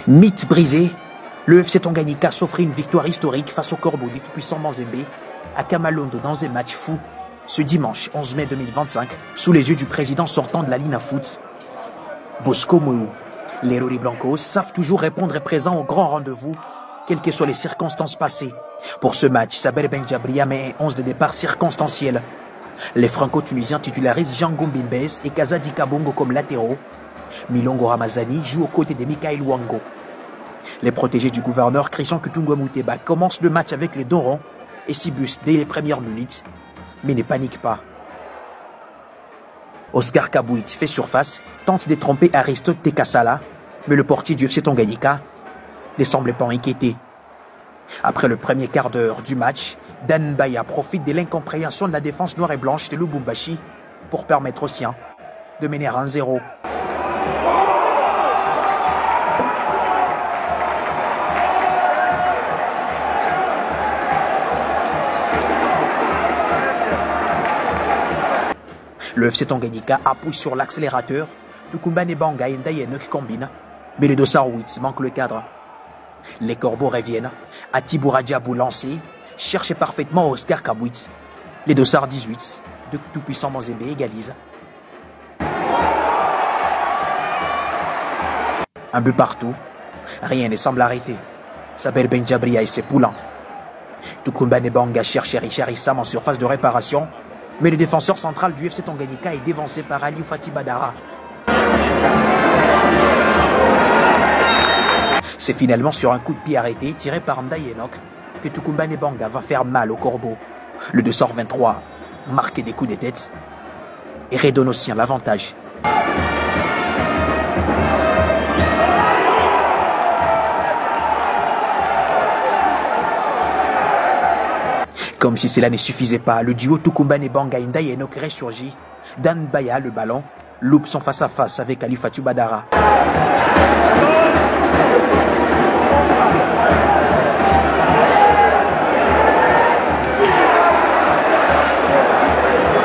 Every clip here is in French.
Mythe brisé, le FC Tanganyika s'offrit une victoire historique face au Corbeau du tout-puissant Mazembe à Kamalondo dans un match fou ce dimanche 11 mai 2025 sous les yeux du président sortant de la Lina Foot, Bosco Mou. Les Rori Blancos savent toujours répondre présent au grand rendez-vous, quelles que soient les circonstances passées. Pour ce match, Saber Benjabria met un 11 de départ circonstanciel. Les Franco-Tunisiens titularisent Jean Gombimbes et Kazadi Kabongo comme latéraux. Milongo Ramazani joue aux côtés de Mikael Wango. Les protégés du gouverneur Christian Kutungwa Mouteba commencent le match avec les Dorons et Sibus dès les premières minutes, mais ne paniquent pas. Oscar Kabouit fait surface, tente de tromper Aristote Tekasala, mais le portier du FC Tanganyika ne semble pas inquiété. Après le premier quart d'heure du match, Dan Baya profite de l'incompréhension de la défense noire et blanche de Lubumbashi pour permettre aux siens de mener à 1-0. Le FC Tanganyika appuie sur l'accélérateur. Tukumba Nebanga et Ndayenok combinent, mais le Dossarwitz manque le cadre. Les Corbeaux reviennent. Atibou Diabou lancé, cherche parfaitement Oscar Kabouit. Les Dossards 18 de tout-puissant Mazembe égalisent. Un but partout. Rien ne semble arrêter. Saber Benjabria et ses poulains. Tukumba Nebanga cherche Richard Issam en surface de réparation. Mais le défenseur central du FC Tanganyika est dévancé par Aliou Fati Badara. C'est finalement sur un coup de pied arrêté tiré par Ndayenok que Tukumba Nebanga va faire mal au Corbeau. Le 223 marque des coups de tête et redonne aux siens l'avantage. Comme si cela ne suffisait pas, le duo Tukumba Nebanga et Ndayenok ressurgit. Dan Baya, le ballon, loupe son face-à-face avec Ali Fatou Badara.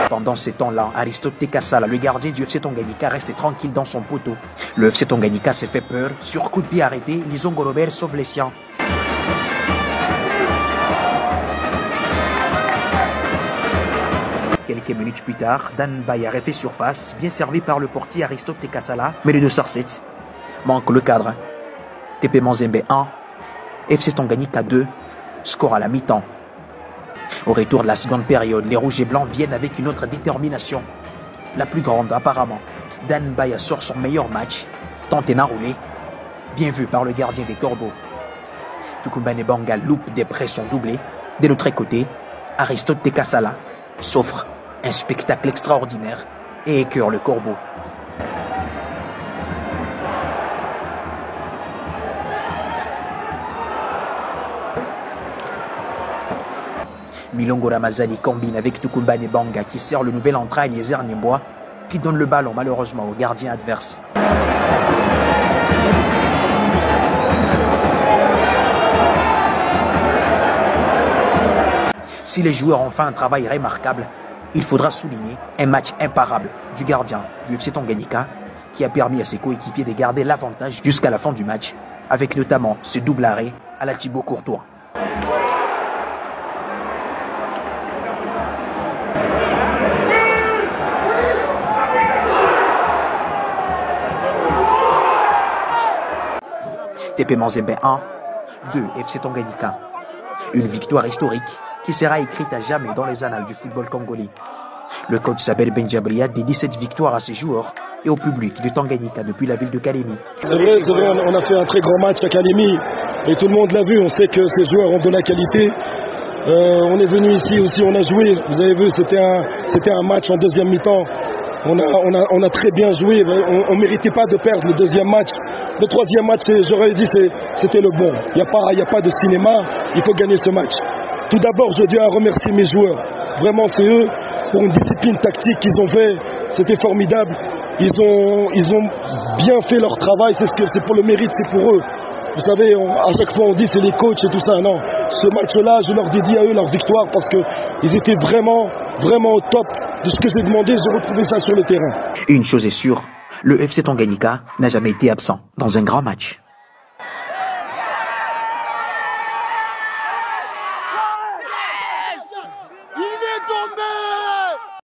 Pendant ces temps-là, Aristote Tekasala, le gardien du FC Tanganyika, reste tranquille dans son poteau. Le FC Tanganyika s'est fait peur. Sur coup de pied arrêté, Lizongo Robert sauve les siens. Quelques minutes plus tard, Dan Baya refait surface, bien servi par le portier Aristote Tekasala, mais le 2-7 manque le cadre. TP Mazembe 1, FC Tanganyika 2, score à la mi-temps. Au retour de la seconde période, les rouges et blancs viennent avec une autre détermination, la plus grande apparemment. Dan Baya sort son meilleur match, tente et enroulé, bien vu par le gardien des Corbeaux. Tukumba Nebanga loupe des pressions doublées. De l'autre côté, Aristote Tekasala s'offre un spectacle extraordinaire et écœure le Corbeau. Milongo Ramazani combine avec Tukumba Nebanga qui sert le nouvel entraîne Eliezer Niembois qui donne le ballon malheureusement au gardien adverse. Si les joueurs ont fait un travail remarquable, il faudra souligner un match imparable du gardien du FC Tanganyika qui a permis à ses coéquipiers de garder l'avantage jusqu'à la fin du match, avec notamment ce double arrêt à la Thibaut Courtois. TP Mazembe 1, 2 FC Tanganyika. Une victoire historique qui sera écrite à jamais dans les annales du football congolais. Le coach Saber Benjabria dédie cette victoire à ses joueurs et au public de Tanganyika depuis la ville de Kalemi. C'est vrai, on a fait un très grand match à Kalemi et tout le monde l'a vu, on sait que ces joueurs ont de la qualité. On est venu ici aussi, on a joué, vous avez vu, c'était un match en deuxième mi-temps. On a très bien joué, on ne méritait pas de perdre le deuxième match. Le troisième match, j'aurais dit, c'était le bon. Il n'y a pas de cinéma, il faut gagner ce match. Tout d'abord, je tiens à remercier mes joueurs. Vraiment, c'est eux, pour une discipline tactique qu'ils ont fait, c'était formidable. Ils ont bien fait leur travail, c'est pour le mérite, c'est pour eux. Vous savez, à chaque fois on dit c'est les coachs et tout ça. Non, ce match-là, je leur dédie à eux leur victoire parce qu'ils étaient vraiment au top de ce que j'ai demandé, j'ai retrouvé ça sur le terrain. Une chose est sûre, le FC Tanganyika n'a jamais été absent dans un grand match.